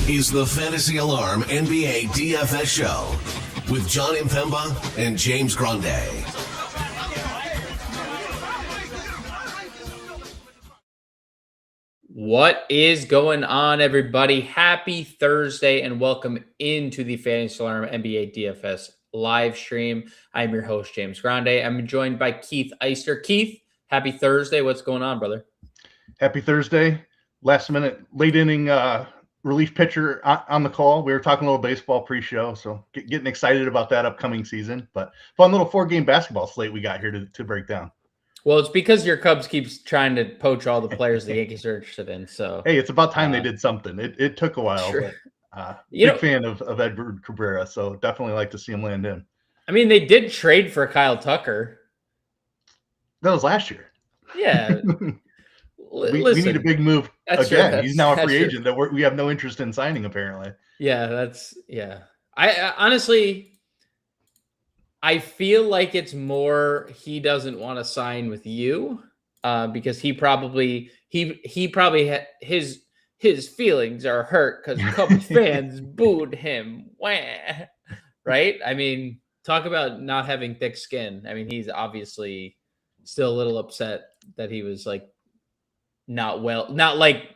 is the Fantasy Alarm NBA DFS show with John Impemba and James Grande. What is going on, everybody? Happy Thursday and welcome into the Fantasy Alarm NBA DFS live stream. I'm your host, James Grande. I'm joined by Keith Eister. Keith, happy Thursday. What's going on, brother? Happy Thursday. Last minute, late inning relief pitcher on the call. We were talking a little baseball pre-show, so getting excited about that upcoming season. But fun little 4-game basketball slate we got here to break down. Well, it's because your Cubs keeps trying to poach all the players the Yankees are interested in. So hey, it's about time they did something. It took a while, sure. But big fan of Edward Cabrera, so definitely like to see him land in. I mean, they did trade for Kyle Tucker. That was last year. Yeah. We need a big move again. He's now a free agent that we have no interest in signing, apparently. Yeah, I honestly, I feel like it's more he doesn't want to sign with you because he probably his feelings are hurt because Cubs fans booed him. Wah. Right? I mean, talk about not having thick skin. I mean, he's obviously still a little upset that he was like not like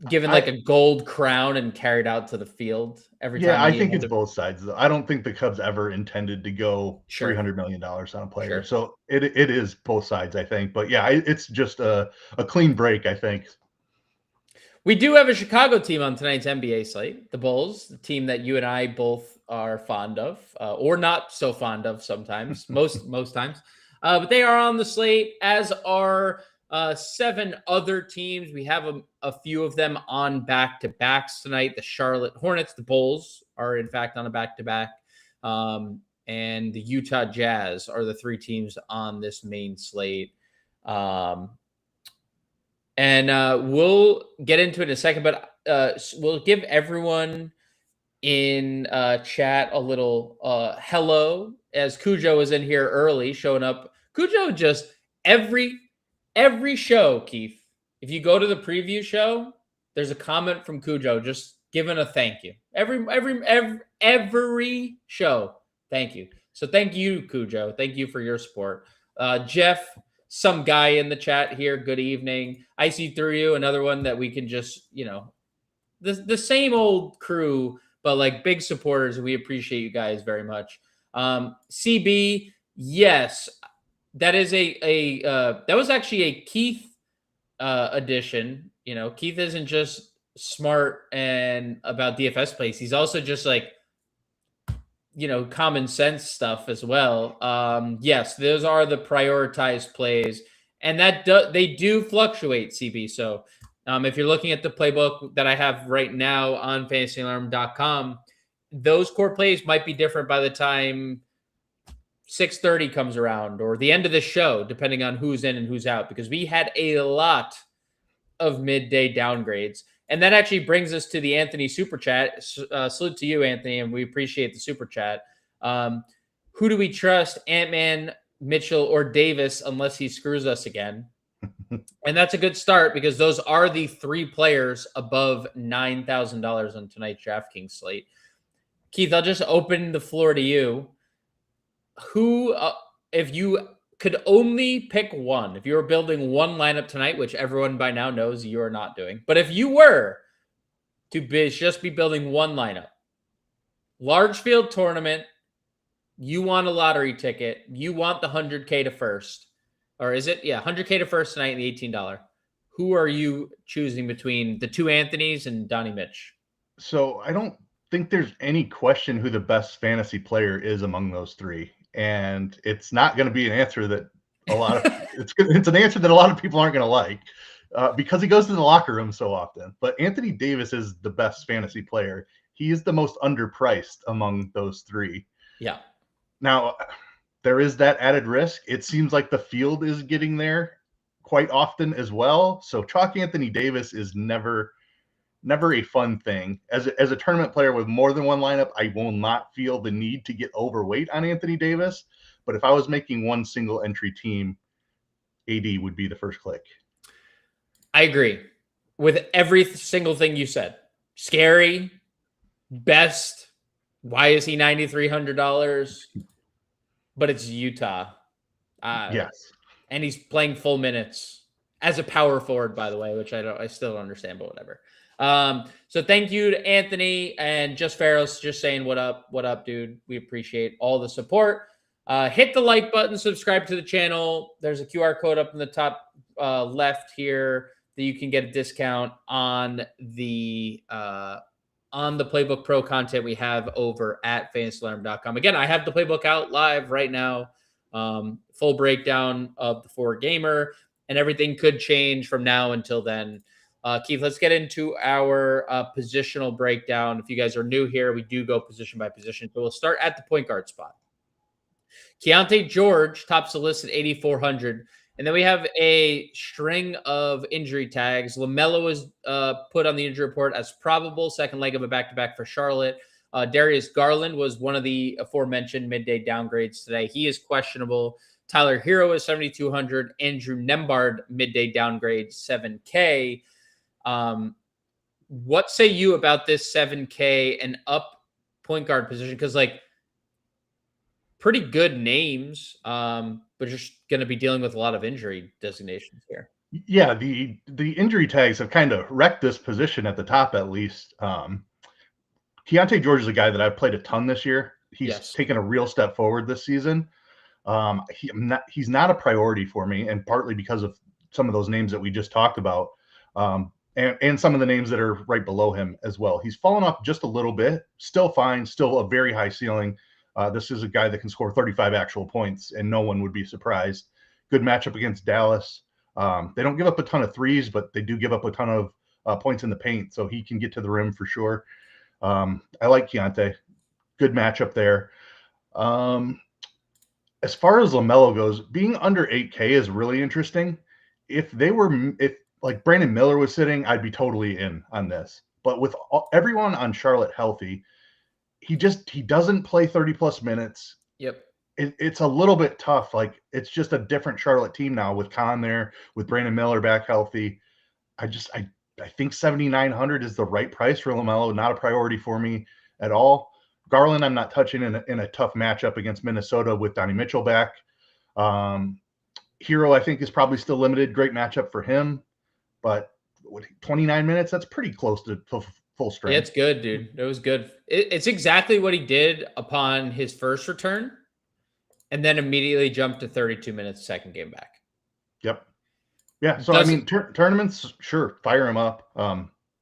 given like a gold crown and carried out to the field every time. Yeah, I think it's both sides though. I don't think the Cubs ever intended to go $300 million on a player. Sure. So it is both sides, I think. But yeah, it's just a clean break, I think. We do have a Chicago team on tonight's NBA slate, the Bulls, the team that you and I both are fond of, or not so fond of sometimes, most times. But they are on the slate, as are 7 other teams. We have a few of them on back-to-backs tonight. The Charlotte Hornets, the Bulls are in fact on a back-to-back. And the Utah Jazz are the 3 teams on this main slate. And we'll get into it in a second, but we'll give everyone in chat a little hello, as Cujo is in here early, showing up. Cujo just every show, Keith, if you go to the preview show, there's a comment from Cujo just giving a thank you. Every show, thank you. So thank you, Cujo. Thank you for your support. Jeff, some guy in the chat here, good evening. I see through you, another one that we can just, the same old crew, but like big supporters. We appreciate you guys very much. CB, yes. That is that was actually a Keith edition. Keith isn't just smart and about DFS plays. He's also just like, common sense stuff as well. Yes, those are the prioritized plays, and they do fluctuate, CB. So if you're looking at the playbook that I have right now on fantasyalarm.com, those core plays might be different by the time 6:30 comes around or the end of the show, depending on who's in and who's out, because we had a lot of midday downgrades. And that actually brings us to the Anthony super chat. Salute to you, Anthony, and we appreciate the super chat. Who do we trust, Ant-Man, Mitchell, or Davis, unless he screws us again? And that's a good start because those are the 3 players above $9,000 on tonight's DraftKings slate. Keith, I'll just open the floor to you. Who, if you could only pick one, if you were building one lineup tonight, which everyone by now knows you are not doing, but if you were to just be building one lineup, large field tournament, you want a lottery ticket, you want the 100K to first, or is it? Yeah, 100K to first tonight in the $18. Who are you choosing between the 2 Anthonys and Donnie Mitch? So I don't think there's any question who the best fantasy player is among those 3. And it's not going to be an answer that it's an answer that a lot of people aren't going to like because he goes to the locker room so often. But Anthony Davis is the best fantasy player. He is the most underpriced among those 3. Yeah. Now, there is that added risk. It seems like the field is getting there quite often as well. So chalk Anthony Davis is never a fun thing. As a tournament player with more than one lineup, I will not feel the need to get overweight on Anthony Davis. But if I was making one single entry team, AD would be the first click. I agree with every single thing you said. scary, best. Why is he $9,300? But it's Utah. Yes. And he's playing full minutes as a power forward, by the way, which I still don't understand, but whatever. So thank you to Anthony and Just Pharaohs just saying what up, dude. We appreciate all the support. Hit the like button, subscribe to the channel. There's a QR code up in the top left here that you can get a discount on the Playbook Pro content we have over at fantasyalarm.com. Again, I have the playbook out live right now. Full breakdown of the 4-gamer, and everything could change from now until then. Keith, let's get into our positional breakdown. If you guys are new here, we do go position by position. So we'll start at the point guard spot. Keontae George tops the list at 8,400. And then we have a string of injury tags. LaMelo was put on the injury report as probable, second leg of a back-to-back for Charlotte. Darius Garland was one of the aforementioned midday downgrades today. He is questionable. Tyler Hero is 7,200. Andrew Nembhard, midday downgrade, 7K. What say you about this 7K and up point guard position? Because, pretty good names, but just going to be dealing with a lot of injury designations here. Yeah, the injury tags have kind of wrecked this position at the top, at least. Keontae George is a guy that I've played a ton this year. He's taken a real step forward this season. He's not a priority for me, and partly because of some of those names that we just talked about, and some of the names that are right below him as well. He's fallen off just a little bit, still fine, still a very high ceiling. This is a guy that can score 35 actual points, and no one would be surprised. Good matchup against Dallas. They don't give up a ton of threes, but they do give up a ton of points in the paint, so he can get to the rim for sure. I like Keontae. Good matchup there. As far as LaMelo goes, being under 8K is really interesting. If like Brandon Miller was sitting, I'd be totally in on this. But with everyone on Charlotte healthy, he doesn't play 30 plus minutes. Yep. It's a little bit tough. Like, it's just a different Charlotte team now with Con there, with Brandon Miller back healthy. I think 7,900 is the right price for LaMelo. Not a priority for me at all. Garland, I'm not touching in a tough matchup against Minnesota with Donnie Mitchell back. Hero, I think, is probably still limited. Great matchup for him, but 29 minutes, that's pretty close to full strength. Yeah, it's good, dude. It was good. It's exactly what he did upon his first return, and then immediately jumped to 32 minutes second game back. Yep. Yeah, so I mean, tournaments, sure, fire him up.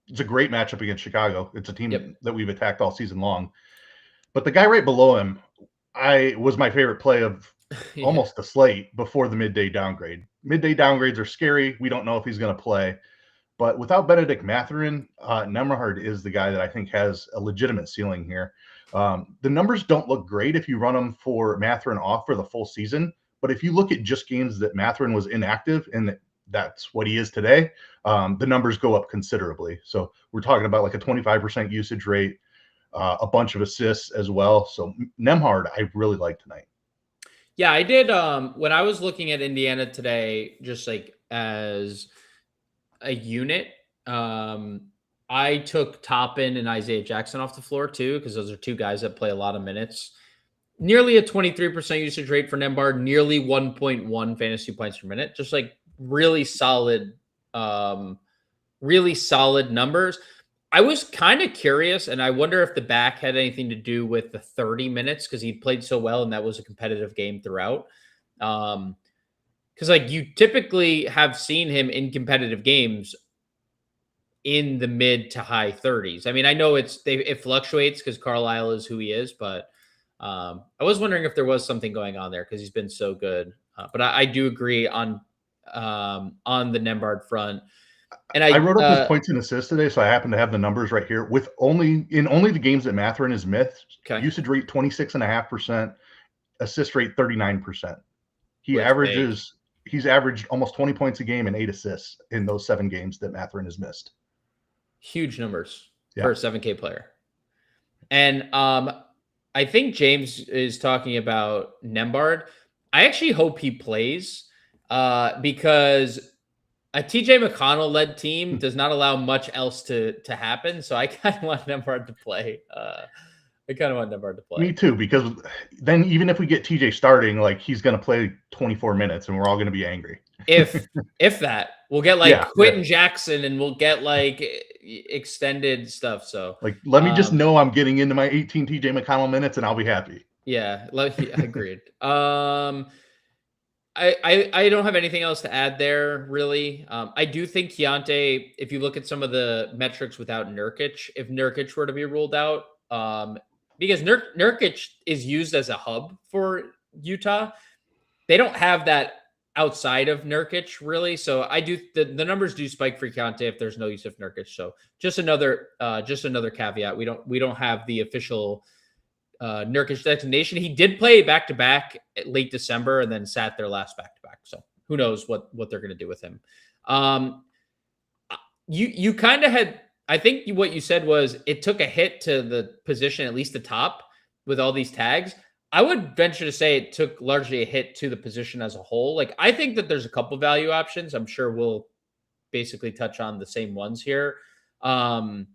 It's a great matchup against Chicago. It's a team that we've attacked all season long. But the guy right below him, was my favorite play of almost the slate before the midday downgrade. Midday downgrades are scary. We don't know if he's going to play. But without Benedict Mathurin, Nembhard is the guy that I think has a legitimate ceiling here. The numbers don't look great if you run them for Mathurin off for the full season. But if you look at just games that Mathurin was inactive, and that's what he is today, the numbers go up considerably. So we're talking about like a 25% usage rate, a bunch of assists as well. So Nembhard, I really like tonight. Yeah, I did. When I was looking at Indiana today, just like as a unit, I took Toppin and Isaiah Jackson off the floor too, because those are two guys that play a lot of minutes. Nearly a 23% usage rate for Nembhard, nearly 1.1 fantasy points per minute. Just like really solid numbers. I was kind of curious, and I wonder if the back had anything to do with the 30 minutes, because he played so well and that was a competitive game throughout. Because like you typically have seen him in competitive games in the mid to high 30s. I mean, I know it fluctuates because Carlisle is who he is, but I was wondering if there was something going on there because he's been so good. But I do agree on the Nembhard front. And I wrote up his points and assists today, so I happen to have the numbers right here. With only the games that Mathurin is missed, usage rate 26.5%, assist rate 39%. He's averaged almost 20 points a game and 8 assists in those 7 games that Mathurin has missed. Huge numbers for a 7K player. And I think James is talking about Nembhard. I actually hope he plays because A TJ McConnell led team does not allow much else to happen, so I kind of want Nembhard to play. I kind of want Nembhard to play. Me too, because then even if we get TJ starting, like he's going to play 24 minutes, and we're all going to be angry. If that, we'll get like Yeah, Quentin Jackson, and we'll get like extended stuff. So like, let me just know I'm getting into my 18 TJ McConnell minutes, and I'll be happy. Yeah, agreed. I don't have anything else to add there, really. I do think Keontae, if you look at some of the metrics without Nurkic, if Nurkic were to be ruled out, because Nurkic is used as a hub for Utah, they don't have that outside of Nurkic, really. So I do the numbers do spike for Keontae if there's no use of Nurkic. So just another caveat. We don't have the official Nurkic designation. He did play back-to-back late December and then sat their last back-to-back. So who knows what they're going to do with him. You kind of had, I think what you said was it took a hit to the position, at least the top, with all these tags. I would venture to say it took largely a hit to the position as a whole. Like, I think that there's a couple value options. I'm sure we'll basically touch on the same ones here. Not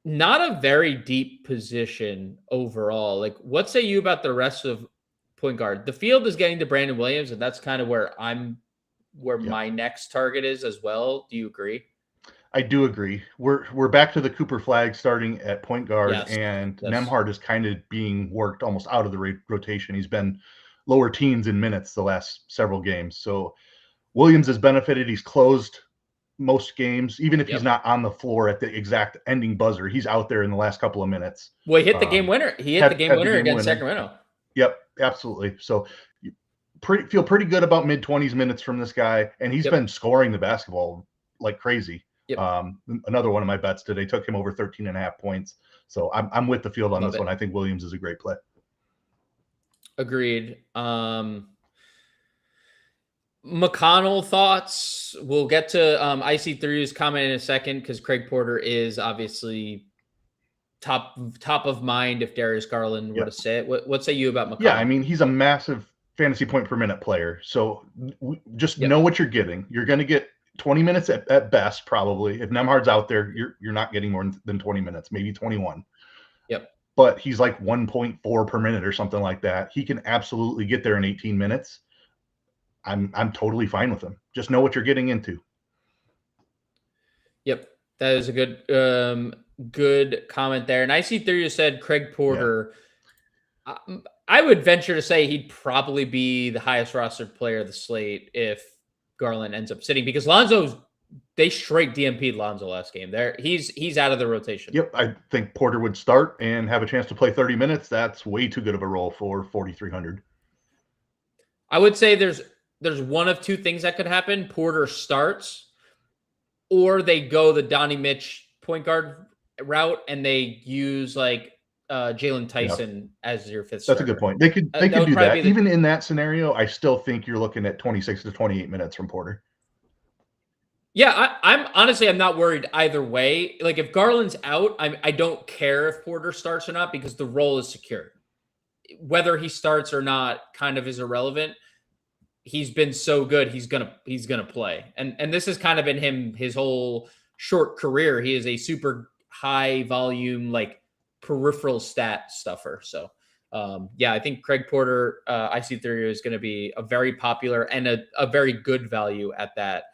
a very deep position overall. Like, what say you about the rest of point guard? The field is getting to Brandon Williams, and that's kind of where my next target is as well. Do you agree? I do agree. We're back to the Cooper Flag starting at point guard, and Nembhard is kind of being worked almost out of the rotation. He's been lower teens in minutes the last several games. So Williams has benefited. He's closed most games, even if he's not on the floor at the exact ending buzzer. He's out there in the last couple of minutes. Well, he hit the game winner. He hit the game winner against Sacramento. Yep, absolutely. So feel pretty good about mid-20s minutes from this guy, and he's been scoring the basketball like crazy. Yep. Another one of my bets today took him over 13.5 points. So I'm with the field on this one. I think Williams is a great play. Agreed. McConnell thoughts. We'll get to IC3's comment in a second because Craig Porter is obviously top of mind if Darius Garland were to sit. What say you about McConnell? Yeah, I mean, he's a massive fantasy point per minute player. So just know what you're getting. You're going to get 20 minutes at best, probably. If Nembhard's out there, you're not getting more than 20 minutes, maybe 21. Yep. But he's like 1.4 per minute or something like that. He can absolutely get there in 18 minutes. I'm totally fine with him. Just know what you're getting into. Yep. That is a good comment there. And I see through you said Craig Porter. Yeah. I would venture to say he'd probably be the highest rostered player of the slate if Garland ends up sitting, because they straight DMP'd Lonzo last game. He's out of the rotation. Yep. I think Porter would start and have a chance to play 30 minutes. That's way too good of a role for 4,300. I would say there's one of two things that could happen. Porter starts, or they go the Donnie Mitch point guard route and they use like Jalen Tyson as your fifth starter. That's a good point. They could do that. Even in that scenario, I still think you're looking at 26 to 28 minutes from Porter. Yeah, I'm not worried either way. Like, if Garland's out, I don't care if Porter starts or not, because the role is secure. Whether he starts or not kind of is irrelevant. He's been so good, he's gonna play. And this has kind of been his whole short career. He is a super high volume, like, peripheral stat stuffer. So I think Craig Porter, IC3 is going to be a very popular and a very good value at that.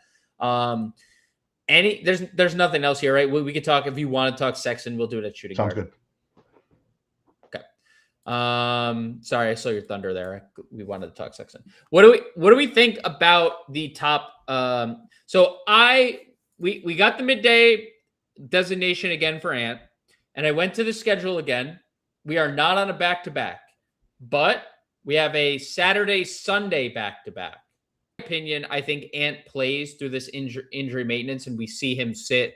There's nothing else here, right? We could talk, if you want to talk Sexton, we'll do it at shooting guard. Sounds good. Okay. Sorry, I saw your thunder there. We wanted to talk Sexton. What do we think about the top? So we got the midday designation again for Ant. And I went to the schedule again. We are not on a back-to-back, but we have a Saturday-Sunday back-to-back. In my opinion, I think Ant plays through this injury maintenance, and we see him sit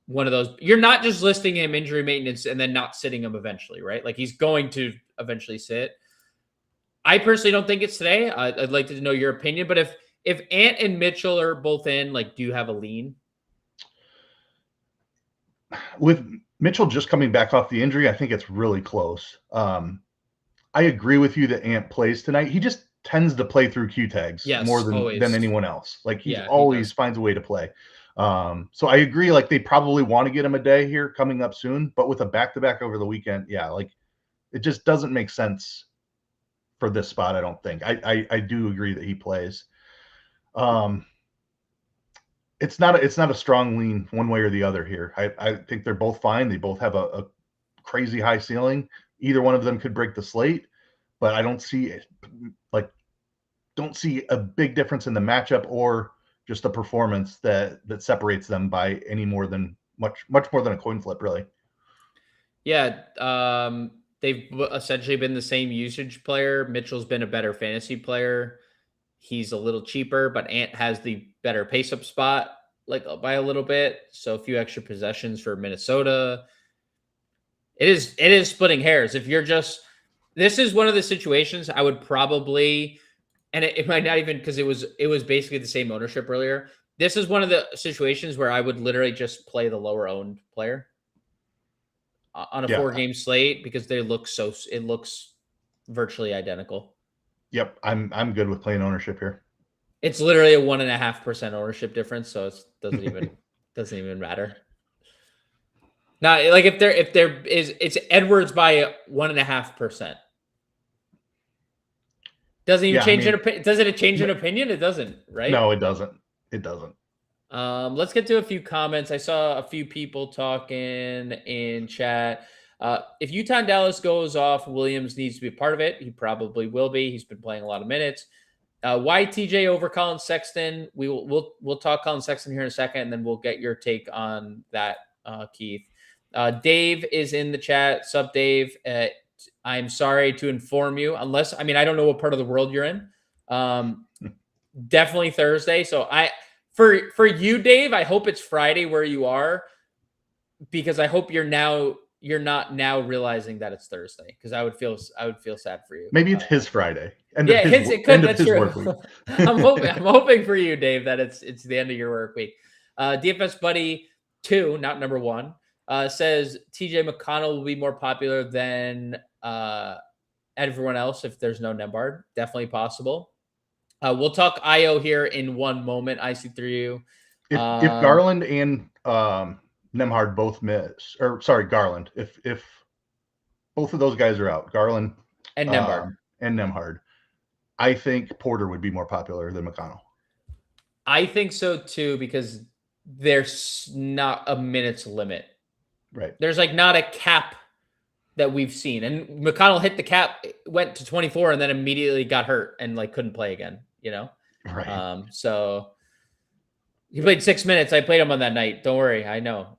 one of those. You're not just listing him injury maintenance and then not sitting him eventually, right? Like, he's going to eventually sit. I personally don't think it's today. I'd like to know your opinion, but if Ant and Mitchell are both in, like, do you have a lean? With Mitchell just coming back off the injury, I think it's really close. I agree with you that Ant plays tonight. He just tends to play through Q tags more Yes, than always. anyone else. Like he Yeah, he always does. finds a way to play. So I agree. Like they probably want to get him a day here coming up soon, but with a back-to-back over the weekend, yeah, like it just doesn't make sense for this spot. I don't think. I do agree that he plays. It's not a strong lean one way or the other here. I think they're both fine. They both have a crazy high ceiling. Either one of them could break the slate, but I don't see it. Like don't see a big difference in the matchup or just the performance that separates them by any more than much more than a coin flip, really. Yeah, they've essentially been the same usage player. Mitchell's been a better fantasy player. He's a little cheaper, but Ant has the better pace up spot, like by a little bit. So a few extra possessions for Minnesota. It is splitting hairs. If you're just this is one of the situations I would probably, and it might not even because it was basically the same ownership earlier. This is one of the situations where I would literally just play the lower owned player on a Yeah. 4-game slate because it looks virtually identical. Yep. I'm good with playing ownership here. It's literally a 1.5% ownership difference, so it doesn't even matter. Now, like if there is it's Edwards by 1.5%. Doesn't even change an opinion. Does it change an opinion? It doesn't, right? No, it doesn't. It doesn't. Let's get to a few comments. I saw a few people talking in chat. If Utah and Dallas goes off, Williams needs to be a part of it. He probably will be. He's been playing a lot of minutes. Why TJ over Colin Sexton? We'll talk Colin Sexton here in a second, and then we'll get your take on that, Keith. Dave is in the chat. Sup, Dave? I'm sorry to inform you, I don't know what part of the world you're in. Definitely Thursday. So for you, Dave, I hope it's Friday where you are, because I hope you're not now realizing that it's Thursday, because I would feel sad for you. Maybe it's his Friday. It could. That's true. Work week. I'm hoping for you, Dave, that it's the end of your work week. DFS Buddy 2, not number 1, says TJ McConnell will be more popular than everyone else if there's no Nembhard. Definitely possible. We'll talk IO here in one moment. I see through you. If Garland and Nembhard both miss, or sorry, Garland, if both of those guys are out, Garland and Nembhard, I think Porter would be more popular than McConnell. I think so too, because there's not a minutes limit. Right. There's like not a cap that we've seen. And McConnell hit the cap, went to 24, and then immediately got hurt and like couldn't play again, you know? Right. So he played 6 minutes. I played him on that night. Don't worry. I know.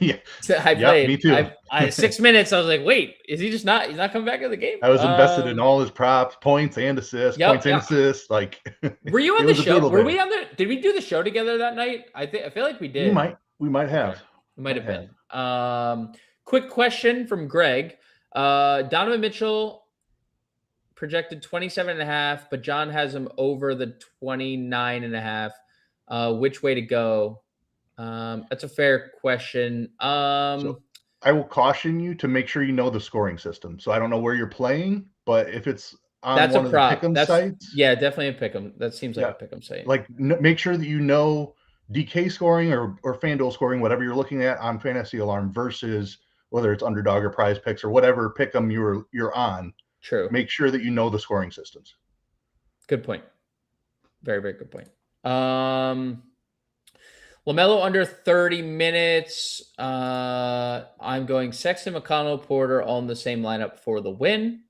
Yeah. I played. Me too. 6 minutes. I was like, wait, he's not coming back in the game? I was invested in all his props, points and assists, assists. Like, were you on the show? Did we do the show together that night? I feel like we did. We might have. Okay. We might have been. Quick question from Greg. Donovan Mitchell projected 27.5, but John has him over the 29.5. Which way to go? That's a fair question. So I will caution you to make sure you know the scoring system. So I don't know where you're playing, but if it's on one of the pick'em sites, yeah, definitely a pick'em. That seems like a pick'em site. Like make sure that you know DK scoring or FanDuel scoring, whatever you're looking at on Fantasy Alarm, versus whether it's Underdog or Prize Picks or whatever pick'em you're on. True. Make sure that you know the scoring systems. Good point. Very, very good point. LaMelo under 30 minutes. I'm going Sexton, McConnell, Porter all in the same lineup for the win.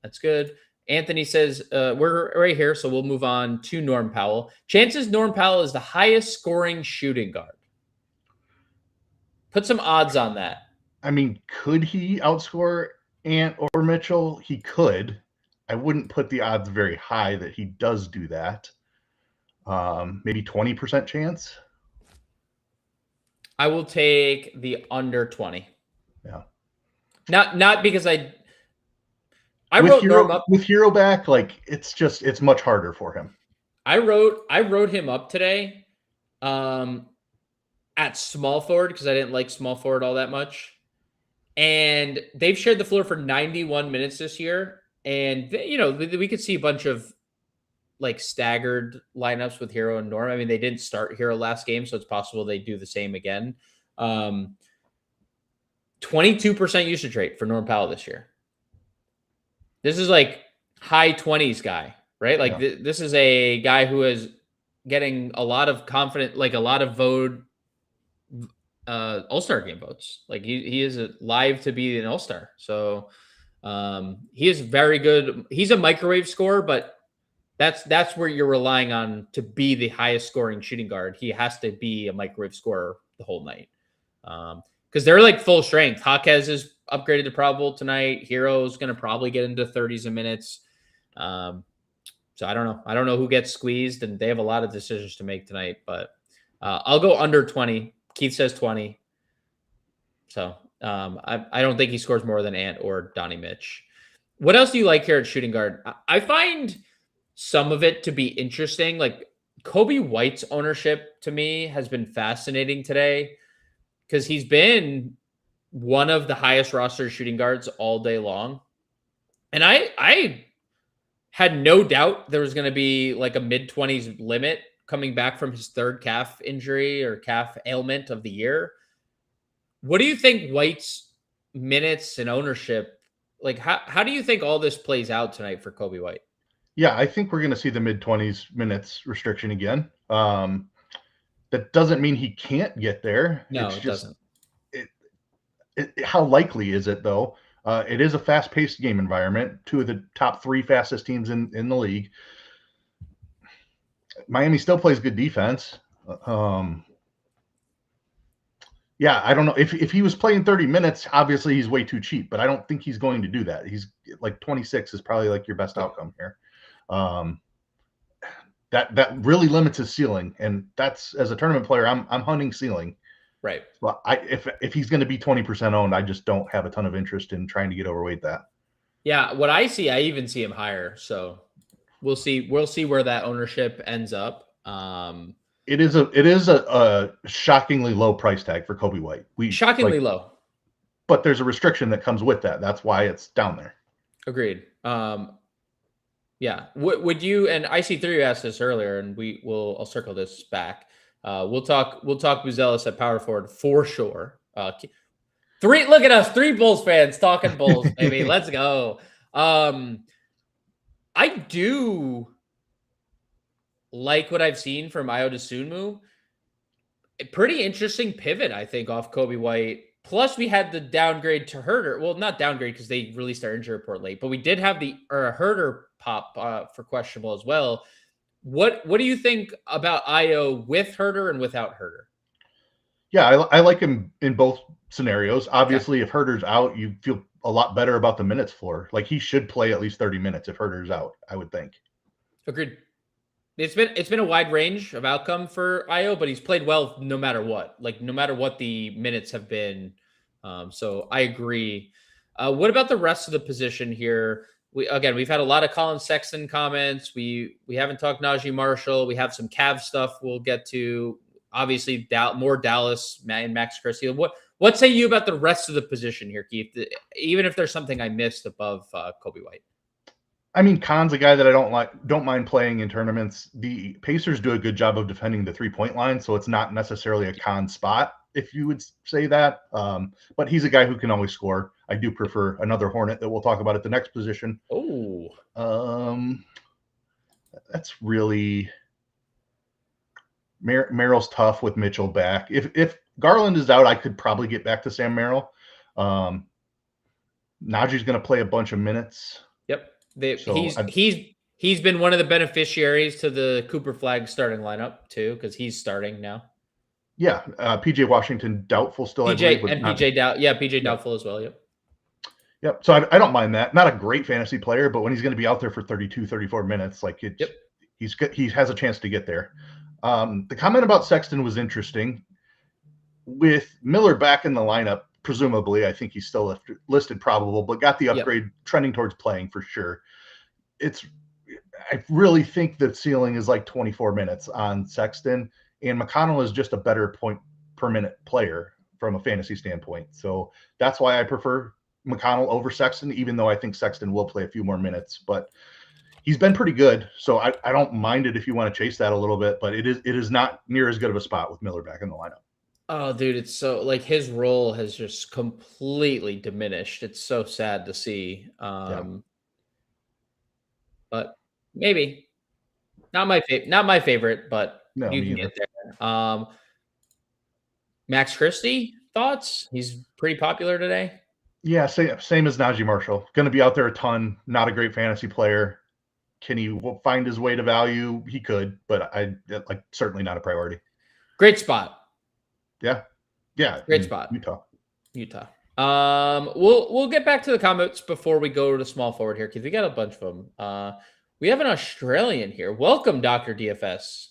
That's good. Anthony says we're right here, so we'll move on to Norm Powell. Chances Norm Powell is the highest scoring shooting guard. Put some odds on that. I mean, could he outscore Ant or Mitchell? He could. I wouldn't put the odds very high that he does do that. Maybe 20% chance. I will take the under 20. Yeah. Not because I with wrote Hero, Norm up with Hero back, like it's much harder for him. I wrote him up today at small forward because I didn't like small forward all that much. And they've shared the floor for 91 minutes this year, And, we could see a bunch of like staggered lineups with Hero and Norm. I mean, they didn't start Hero last game, so it's possible they do the same again. 22% usage rate for Norm Powell this year. This is like high 20s guy, right? Like this is a guy who is getting a lot of like a lot of All-Star game votes. Like he is live to be an All-Star. So he is very good. He's a microwave scorer, but that's where you're relying on to be the highest scoring shooting guard. He has to be a microwave scorer the whole night. Because they're like full strength. Jaquez is upgraded to probable tonight. Hero's going to probably get into 30s a minutes. So I don't know. I don't know who gets squeezed, and they have a lot of decisions to make tonight. But I'll go under 20. Keith says 20. So I don't think he scores more than Ant or Donnie Mitch. What else do you like here at shooting guard? I find some of it to be interesting. Like Kobe White's ownership to me has been fascinating today because he's been one of the highest roster shooting guards all day long. And I had no doubt there was going to be like a mid-20s limit coming back from his third calf injury or calf ailment of the year. What do you think White's minutes and ownership, like how do you think all this plays out tonight for Kobe White? Yeah, I think we're going to see the mid-20s minutes restriction again. That doesn't mean he can't get there. No, it doesn't. How likely is it, though? It is a fast-paced game environment. Two of the top 3 fastest teams in the league. Miami still plays good defense. Yeah, I don't know. If he was playing 30 minutes, obviously he's way too cheap, but I don't think he's going to do that. He's like 26 is probably like your best outcome here. That really limits his ceiling, and that's, as a tournament player, I'm hunting ceiling. Right. Well, if he's going to be 20% owned, I just don't have a ton of interest in trying to get overweight that. Yeah, what I see, I even see him higher. So we'll see where that ownership ends up. It is a shockingly low price tag for Kobe White. Shockingly low. But there's a restriction that comes with that. That's why it's down there. Agreed. Yeah. Would you, and IC3 asked this earlier, and I'll circle this back. We'll talk Buzelis at power forward for sure. Look at us, 3 Bulls fans talking Bulls, baby. Let's go. I do like what I've seen from Ayo Dosunmu. A pretty interesting pivot, I think, off Kobe White. Plus, we had the downgrade to Herter. Well, not downgrade because they released our injury report late, but we did have the Herter pop for questionable as well. What do you think about Ayo with Herter and without Herter? Yeah, I like him in both scenarios. Obviously, if Herter's out, you feel a lot better about the minutes floor. Like he should play at least 30 minutes if Herter's out, I would think. Agreed. It's been a wide range of outcome for Ayo, but he's played well no matter what. Like no matter what the minutes have been. So I agree. What about the rest of the position here? We've had a lot of Colin Sexton comments. We haven't talked Najee Marshall. We have some Cavs stuff we'll get to. Obviously, more Dallas and Max Christie. What say you about the rest of the position here, Keith? Even if there's something I missed above Kobe White. I mean, Khan's a guy that I don't mind playing in tournaments. The Pacers do a good job of defending the 3-point line, so it's not necessarily a Khan spot, if you would say that. But he's a guy who can always score. I do prefer another Hornet that we'll talk about at the next position. Oh, that's really Merrill's tough with Mitchell back. If Garland is out, I could probably get back to Sam Merrill. Najee's going to play a bunch of minutes. Yep. He's been one of the beneficiaries to the Cooper Flag starting lineup too, because he's starting now. Yeah, PJ Washington doubtful still. PJ doubtful as well. Yep. So I don't mind that. Not a great fantasy player, but when he's going to be out there for 32, 34 minutes, like he's good. He has a chance to get there. The comment about Sexton was interesting. With Miller back in the lineup, presumably, I think he's still listed probable, but got the upgrade trending towards playing for sure. I really think the ceiling is like 24 minutes on Sexton, and McConnell is just a better point per minute player from a fantasy standpoint. So that's why I prefer McConnell over Sexton, even though I think Sexton will play a few more minutes, but he's been pretty good. So I don't mind it if you want to chase that a little bit, but it is not near as good of a spot with Miller back in the lineup. Oh, dude, it's so like his role has just completely diminished. It's so sad to see. But maybe not my favorite, but No, you me can either. get there. Max Christie, thoughts? He's pretty popular today. Yeah, same as Najee Marshall. Going to be out there a ton. Not a great fantasy player. Can he find his way to value? He could, but certainly not a priority. Great spot. Yeah. Great spot. Utah. We'll get back to the comments before we go to small forward here because we got a bunch of them. We have an Australian here. Welcome, Dr. DFS.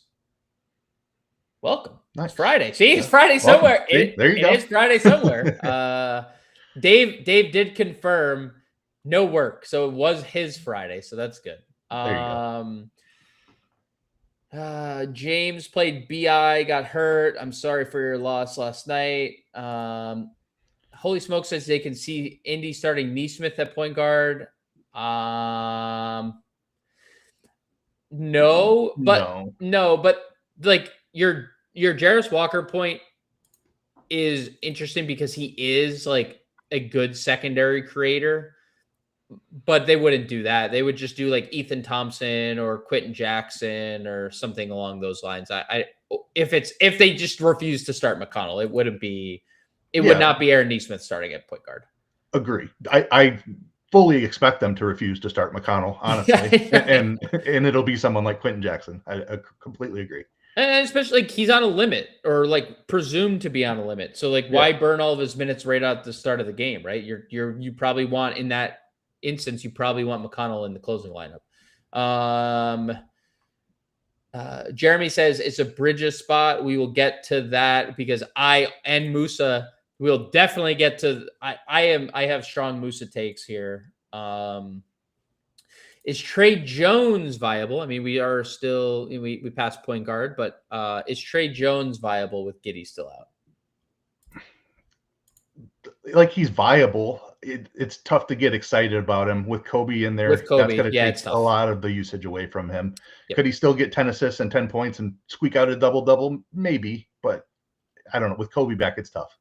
Welcome. Nice. It's Friday. See, it's Friday somewhere. There you go. It is Friday somewhere. Dave did confirm no work, so it was his Friday, so that's good. There you go. James played BI, got hurt. I'm sorry for your loss last night. Holy Smoke says they can see Indy starting Neesmith at point guard. No, but like your Jarris Walker point is interesting because he is like a good secondary creator, but they wouldn't do that. They would just do like Ethan Thompson or Quentin Jackson or something along those lines. If they just refuse to start McConnell, it would not be Aaron Neesmith starting at point guard. Agree. I fully expect them to refuse to start McConnell, honestly, and it'll be someone like Quentin Jackson. I completely agree. And especially like he's on a limit or like presumed to be on a limit. So like why burn all of his minutes right at the start of the game, right? You probably want in that instance, you probably want McConnell in the closing lineup. Jeremy says it's a Bridges spot. We will get to that because I and Musa will definitely get to. I have strong Musa takes here. Is Trey Jones viable? I mean, we are still we passed point guard, but is Trey Jones viable with Giddey still out? Like he's viable. It's tough to get excited about him with Kobe in there. With Kobe, that's going to take a lot of the usage away from him. Yep. Could he still get 10 assists and 10 points and squeak out a double-double? Maybe, but I don't know. With Kobe back, it's tough.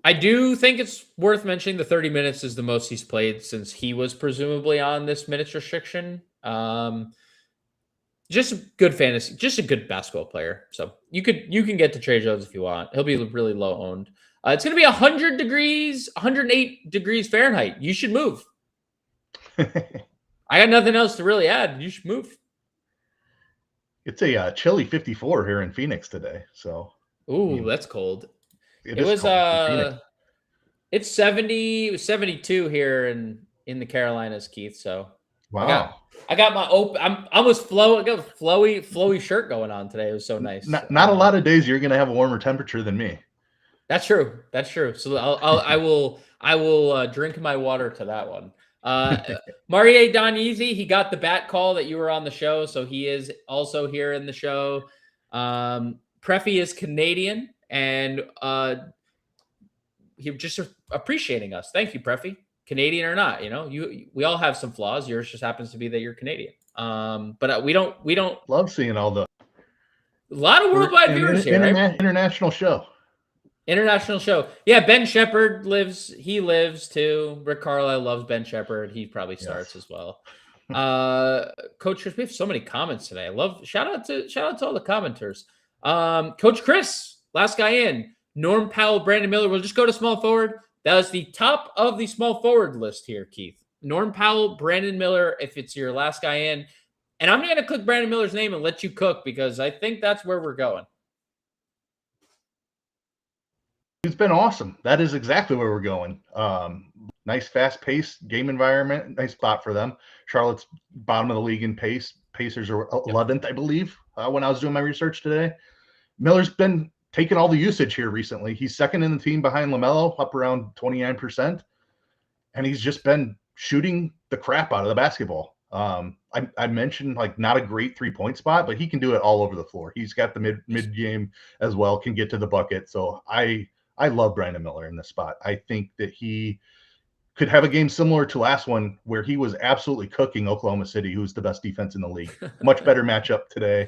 I do think it's worth mentioning the 30 minutes is the most he's played since he was presumably on this minutes restriction. Just a good fantasy, just a good basketball player. So you can get to Trey Jones if you want. He'll be really low owned. It's going to be 100 degrees, 108 degrees Fahrenheit. You should move. I got nothing else to really add. You should move. It's a chilly 54 here in Phoenix today. So, that's cold. It was it's 70, it was 72 here in the Carolinas, Keith. So wow. I got my I'm almost flowy shirt going on today. It was so nice. Not a lot of days you're going to have a warmer temperature than me. That's true. So I will drink my water to that one. Marie Donizzi, he got the bat call that you were on the show, so he is also here in the show. Preffy is Canadian, and he just appreciating us. Thank you, Preffy. Canadian or not, we all have some flaws. Yours just happens to be that you're Canadian. But we don't love seeing all the a lot of worldwide viewers here. Right? International show. Yeah, Ben Shepard lives too. Rick Carlisle loves Ben Shepard. He probably starts as well. Coach Chris, we have so many comments today. I love shout out to all the commenters. Coach Chris, last guy in. Norm Powell, Brandon Miller. We'll just go to small forward. That was the top of the small forward list here, Keith. Norm Powell, Brandon Miller, if it's your last guy in. And I'm going to click Brandon Miller's name and let you cook because I think that's where we're going. It's been awesome. That is exactly where we're going. Nice fast-paced game environment. Nice spot for them. Charlotte's bottom of the league in pace. Pacers are 11th, I believe, when I was doing my research today. Miller's been taking all the usage here recently. He's second in the team behind LaMelo, up around 29%. And he's just been shooting the crap out of the basketball. I mentioned not a great 3-point spot, but he can do it all over the floor. He's got the mid game as well, can get to the bucket. So I love Brandon Miller in this spot. I think that he could have a game similar to last one where he was absolutely cooking Oklahoma City, who's the best defense in the league. Much better matchup today.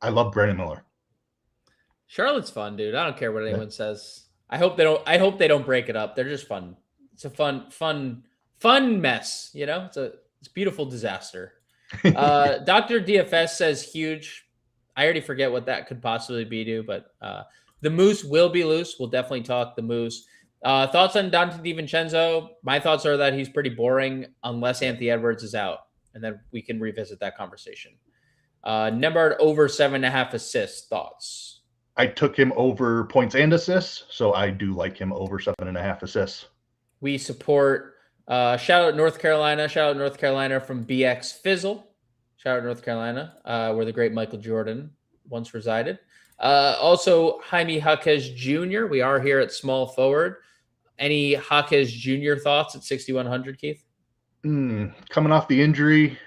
I love Brandon Miller. Charlotte's fun, dude. I don't care what anyone says. I hope they don't break it up. They're just fun. It's a fun mess. You know, it's a beautiful disaster. Dr. DFS says huge. I already forget what that could possibly be, dude. But the Moose will be loose. We'll definitely talk the Moose. Thoughts on Dante DiVincenzo? My thoughts are that he's pretty boring unless Anthony Edwards is out, and then we can revisit that conversation. Nembhard over 7.5 assists. Thoughts? I took him over points and assists, so I do like him over 7.5 assists. We support. Shout out North Carolina. Shout out North Carolina from BX Fizzle. Shout out North Carolina, where the great Michael Jordan once resided. Also, Jaime Jaquez Jr. We are here at small forward. Any Jaquez Jr. thoughts at 6,100, Keith? Coming off the injury,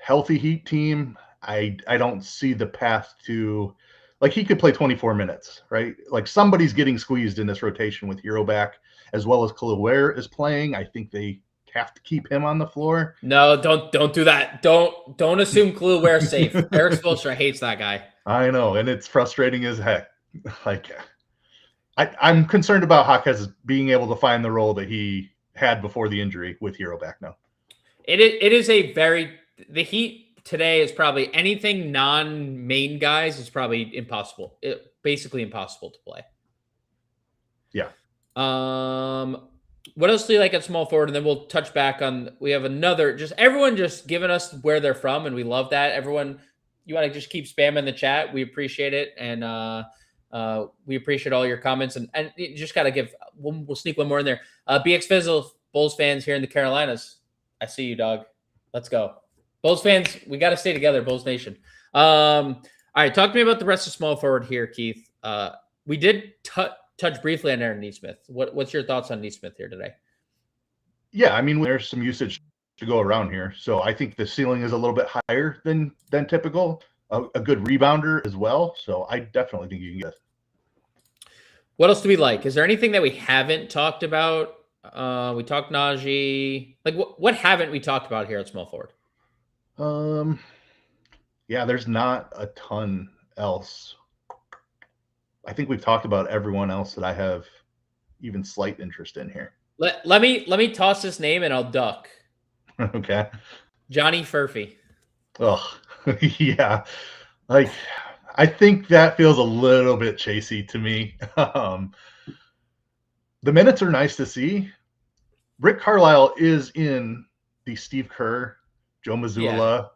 healthy Heat team. I don't see the path to, like, he could play 24 minutes, right? Like, somebody's getting squeezed in this rotation with Hero back, as well as Khalil Ware is playing. I think they have to keep him on the floor. No, don't do that. Don't assume Khalil Ware's safe. Eric Spoelstra hates that guy. I know, and it's frustrating as heck. Like, I'm concerned about Jaquez being able to find the role that he had before the injury with Hero back now. It is the Heat today is probably anything non-main guys is probably impossible. Basically impossible to play. Yeah. What else do you like at small forward? And then we'll touch back on, we have another, everyone just giving us where they're from. And we love that. Everyone, you want to just keep spamming the chat. We appreciate it. And, we appreciate all your comments, and you just got to give. We'll sneak one more in there. BX Fizzle, Bulls fans here in the Carolinas. I see you, dog. Let's go, Bulls fans. We got to stay together, Bulls Nation. All right, talk to me about the rest of small forward here, Keith. We did touch briefly on Aaron Nesmith. What's your thoughts on Nesmith here today? Yeah, I mean, there's some usage to go around here, so I think the ceiling is a little bit higher than typical. A good rebounder as well, so I definitely think you can get it. What else do we like? Is there anything that we haven't talked about? We talked Najee. Like, what haven't we talked about here at small forward? Yeah, there's not a ton else. I think we've talked about everyone else that I have even slight interest in here. Let me toss this name and I'll duck. Okay. Johnny Furphy. Oh, yeah. Like, I think that feels a little bit chasey to me. The minutes are nice to see. Rick Carlisle is in the Steve Kerr, Joe Mazzulla,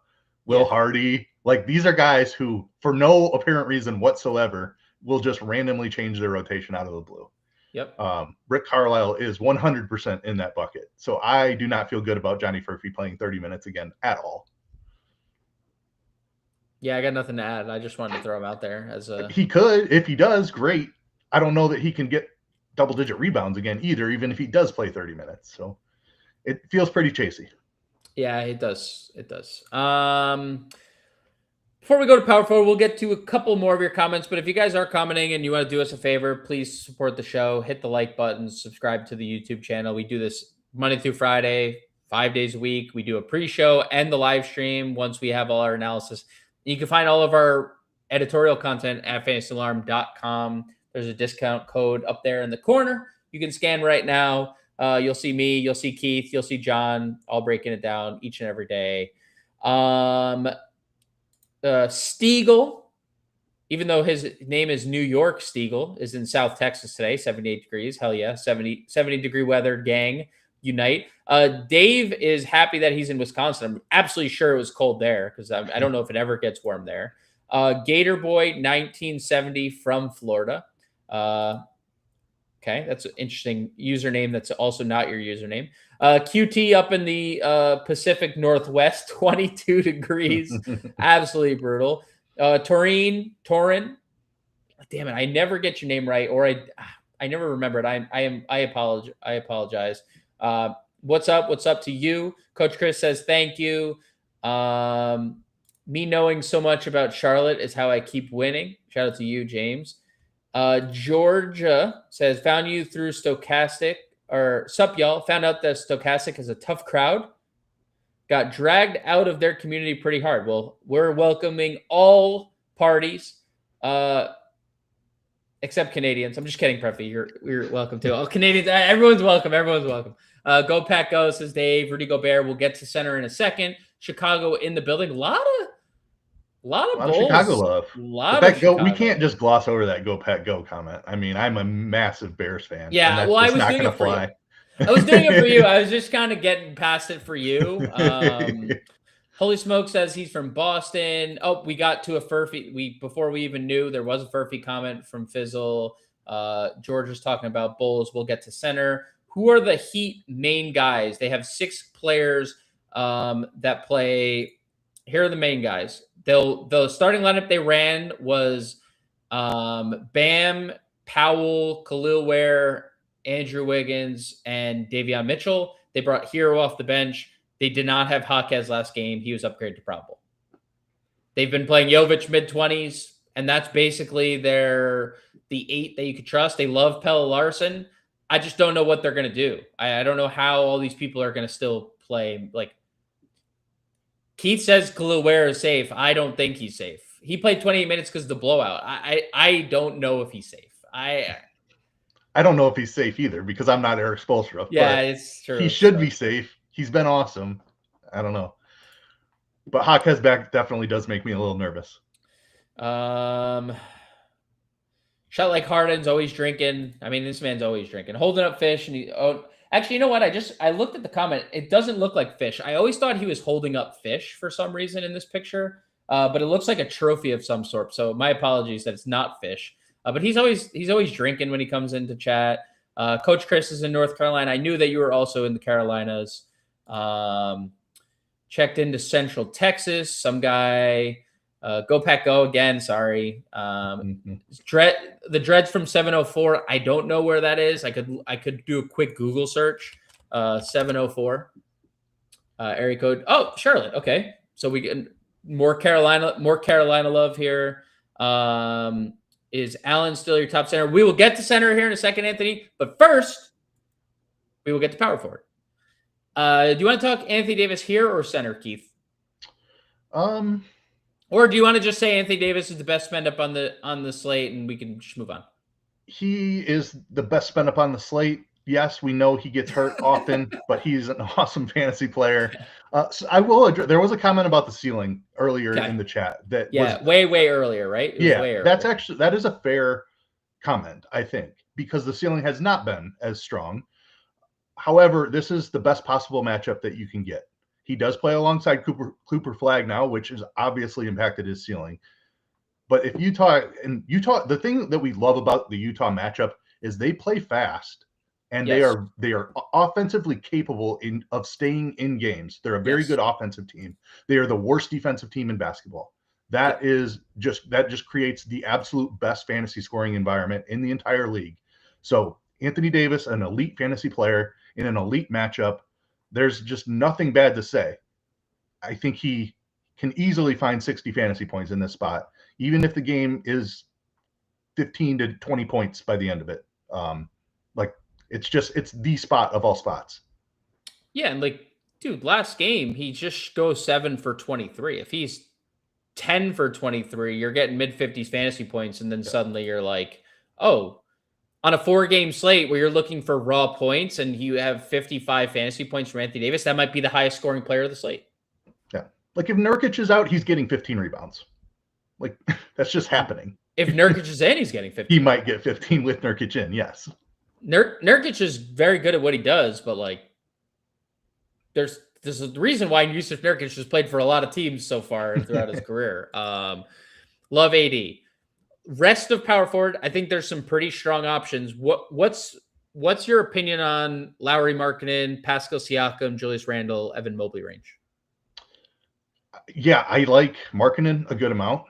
Will Hardy. Like, these are guys who, for no apparent reason whatsoever, will just randomly change their rotation out of the blue. Yep. Rick Carlisle is 100% in that bucket. So I do not feel good about Johnny Furphy playing 30 minutes again at all. Yeah, I got nothing to add. I just wanted to throw him out there as a. He could, if he does, great. I don't know that he can get double-digit rebounds again either, even if he does play 30 minutes. So it feels pretty chasey. Yeah, it does. It does. Before we go to Power Forward, we'll get to a couple more of your comments. But if you guys are commenting and you want to do us a favor, please support the show. Hit the like button. Subscribe to the YouTube channel. We do this Monday through Friday, 5 days a week. We do a pre-show and the live stream once we have all our analysis. You can find all of our editorial content at fantasyalarm.com. There's a discount code up there in the corner. You can scan right now. You'll see me, you'll see Keith, you'll see John, all breaking it down each and every day. Stiegel, even though his name is New York Stiegel, is in South Texas today, 78 degrees. Hell yeah, 70 degree weather, gang, unite. Dave is happy that he's in Wisconsin. I'm absolutely sure it was cold there because I don't know if it ever gets warm there. Gator Boy 1970 from Florida. Okay, that's an interesting username. That's also not your username. QT up in the Pacific Northwest, 22 degrees. Absolutely brutal. Torin. Damn it, I never get your name right, or I never remember it. I apologize. What's up to you? Coach Chris says thank you. Me knowing so much about Charlotte is how I keep winning. Shout out to you, James. Georgia says, found you through Stochastic. or sup, y'all. Found out that Stochastic is a tough crowd. Got dragged out of their community pretty hard. Well, we're welcoming all parties, except Canadians. I'm just kidding, Preffy. You're welcome too. All Canadians, everyone's welcome. Everyone's welcome. Go Pack Go, says Dave. Rudy Gobert. We'll get to center in a second. Chicago in the building. A lot of Bulls. Chicago love. A lot of Chicago. We can't just gloss over that Go Pack Go comment. I mean, I'm a massive Bears fan. Yeah, well, I was doing it for you. I was doing it for you. I was just kind of getting past it for you. Holy Smoke says he's from Boston. Oh, we got to a Furphy. Before we even knew, there was a Furphy comment from Fizzle. George was talking about Bulls. We'll get to center. Who are the Heat main guys? They have 6 players that play. Here are the main guys. The starting lineup they ran was Bam, Powell, Khalil Ware, Andrew Wiggins, and Davion Mitchell. They brought Hero off the bench. They did not have Jaquez last game. He was upgraded to probable. They've been playing Jovic mid-20s, and that's basically the 8 that you could trust. They love Pelle Larson. I just don't know what they're going to do. I don't know how all these people are going to still play. Like, Keith says Khalil Ware is safe. I don't think he's safe. He played 28 minutes because of the blowout. I don't know if he's safe. I don't know if he's safe either because I'm not Eric Spoelstra. Yeah, it's true. He should be safe. He's been awesome. I don't know. But Jaquez back definitely does make me a little nervous. Shot like Harden's always drinking. I mean, this man's always drinking. Holding up fish. And actually, you know what? I looked at the comment. It doesn't look like fish. I always thought he was holding up fish for some reason in this picture. But it looks like a trophy of some sort. So my apologies that it's not fish. But he's always drinking when he comes into chat. Coach Chris is in North Carolina. I knew that you were also in the Carolinas. Checked into Central Texas. Some guy. Go Pack Go again. Sorry. The Dreads from 704. I don't know where that is. I could do a quick Google search. 704. Area code. Oh, Charlotte. Okay. So we get more Carolina love here. Is Allen still your top center? We will get to center here in a second, Anthony. But first, we will get to power forward. Do you want to talk Anthony Davis here or center, Keith? Or do you want to just say Anthony Davis is the best spend up on the slate and we can just move on? He is the best spend up on the slate. Yes, we know he gets hurt often, but he's an awesome fantasy player. So I will address, there was a comment about the ceiling earlier in the chat. Way earlier, right? That is a fair comment, I think, because the ceiling has not been as strong. However, this is the best possible matchup that you can get. He does play alongside Cooper Flagg now, which has obviously impacted his ceiling. But if Utah, the thing that we love about the Utah matchup is they play fast. And they are offensively capable of staying in games. They're a very good offensive team. They are the worst defensive team in basketball. That just creates the absolute best fantasy scoring environment in the entire league. So Anthony Davis, an elite fantasy player in an elite matchup, there's just nothing bad to say. I think he can easily find 60 fantasy points in this spot, even if the game is 15 to 20 points by the end of it. It's the spot of all spots. Yeah, and dude, last game, he just goes 7 for 23. If he's 10 for 23, you're getting mid-50s fantasy points, and then suddenly you're like, oh, on a 4-game slate where you're looking for raw points and you have 55 fantasy points from Anthony Davis, that might be the highest scoring player of the slate. Yeah. If Nurkic is out, he's getting 15 rebounds. That's just happening. If Nurkic is in, he's getting 15. He might get 15 with Nurkic in, yes. Nurkic is very good at what he does, but there's a reason why Yusuf Nurkic has played for a lot of teams so far throughout his career. Love AD. Rest of power forward, I think there's some pretty strong options. What's your opinion on Lauri Markkanen, Pascal Siakam, Julius Randle, Evan Mobley range? Yeah, I like Markkanen a good amount,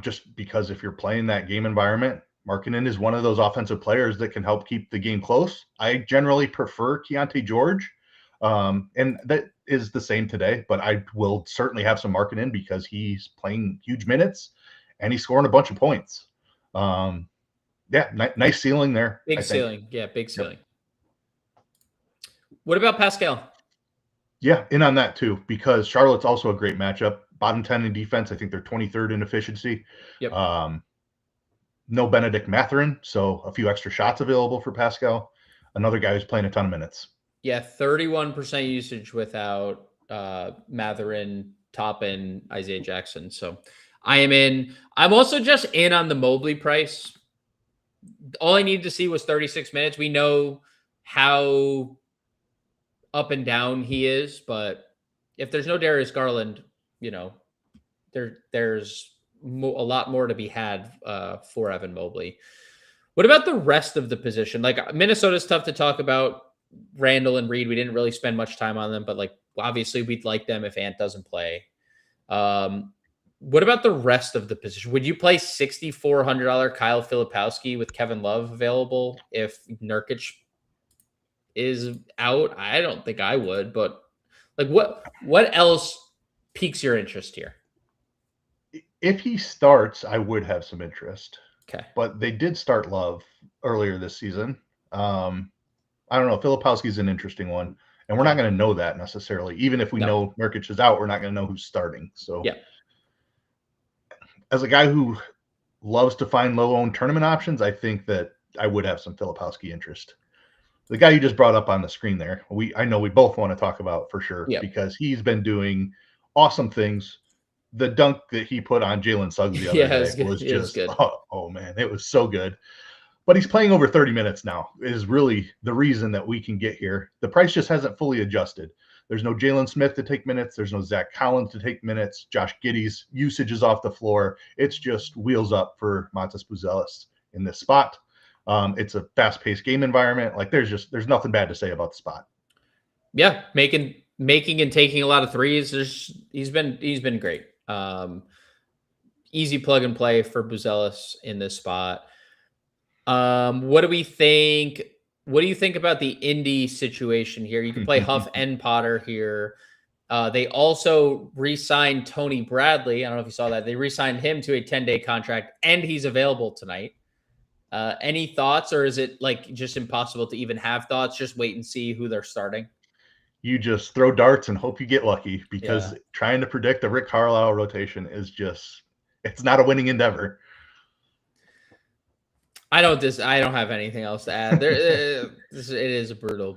just because if you're playing that game environment, Markkanen is one of those offensive players that can help keep the game close. I generally prefer Keontae George, and that is the same today, but I will certainly have some Markkanen because he's playing huge minutes and he's scoring a bunch of points. Nice ceiling there. Big ceiling. Yeah, big ceiling. What about Pascal? Yeah, in on that too, because Charlotte's also a great matchup. Bottom 10 in defense. I think they're 23rd in efficiency. Yep. No Benedict Mathurin, so a few extra shots available for Pascal. Another guy who's playing a ton of minutes. Yeah, 31% usage without Mathurin, Toppin, Isaiah Jackson. So I am in. I'm also just in on the Mobley price. All I needed to see was 36 minutes. We know how up and down he is, but if there's no Darius Garland, there's a lot more to be had for Evan Mobley. What about the rest of the position? Like Minnesota's tough to talk about. Randall and Reed, we didn't really spend much time on them, but like obviously we'd like them if Ant doesn't play. What about the rest of the position? Would you play $6,400 Kyle Filipowski with Kevin Love available if Nurkic is out? I don't think I would, but like what else piques your interest here? If he starts, I would have some interest. Okay. But they did start Love earlier this season. I don't know. Filipowski's an interesting one. And we're not going to know that necessarily. Even if we know Nurkic is out, we're not going to know who's starting. So yeah. As a guy who loves to find low-owned tournament options, I think that I would have some Filipowski interest. The guy you just brought up on the screen there, I know we both want to talk about for sure because he's been doing awesome things. The dunk that he put on Jalen Suggs the other day was just good. Oh man, it was so good. But he's playing over 30 minutes now is really the reason that we can get here. The price just hasn't fully adjusted. There's no Jalen Smith to take minutes. There's no Zach Collins to take minutes. Josh Giddey's usage is off the floor. It's just wheels up for Matas Buzelis in this spot. It's a fast-paced game environment. Like there's nothing bad to say about the spot. Yeah, making and taking a lot of threes. He's been great. Easy plug and play for Buzelis in this spot. What do we think? What do you think about the Indy situation here? You can play Huff and Potter here. They also re-signed Tony Bradley. I don't know if you saw that. They re-signed him to a 10-day contract, and he's available tonight. Any thoughts, or is it like just impossible to even have thoughts? Just wait and see who they're starting. You just throw darts and hope you get lucky because trying to predict the Rick Carlisle rotation is it's not a winning endeavor. I don't have anything else to add. It is a brutal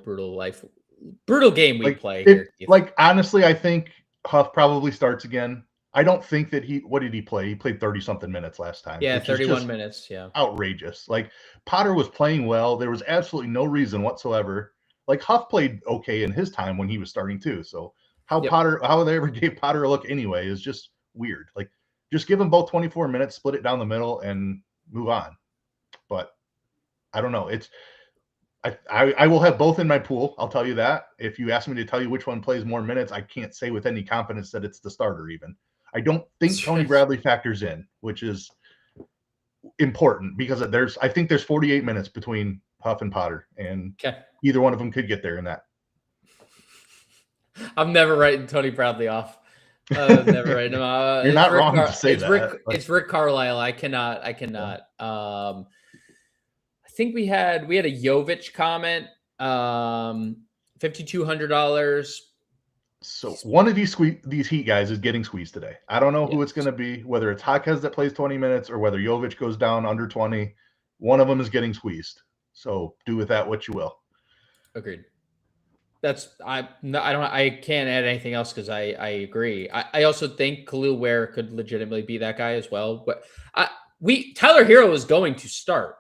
game we play here. Like honestly, I think Huff probably starts again. I don't think that what did he play? He played 30-something minutes last time. Yeah, 31 minutes. Yeah. Outrageous. Like Potter was playing well. There was absolutely no reason whatsoever. Like Huff played okay in his time when he was starting too. So how they ever gave Potter a look anyway is just weird. Like just give them both 24 minutes, split it down the middle, and move on. But I don't know. I will have both in my pool. I'll tell you that. If you ask me to tell you which one plays more minutes, I can't say with any confidence that it's the starter even. I don't think Tony Bradley factors in, which is important because I think there's 48 minutes between Huff and Potter, and either one of them could get there in that. I'm never writing Tony Bradley off. Never writing him off. You're not wrong to say that. It's Rick Carlisle. I cannot. I think we had a Jovic comment. $5,200. So one of these Heat guys is getting squeezed today. I don't know who it's going to be, whether it's Jaquez that plays 20 minutes or whether Jovic goes down under 20. One of them is getting squeezed. So do with that what you will. Agreed. I can't add anything else because I agree. I also think Khalil Ware could legitimately be that guy as well. But Tyler Hero is going to start.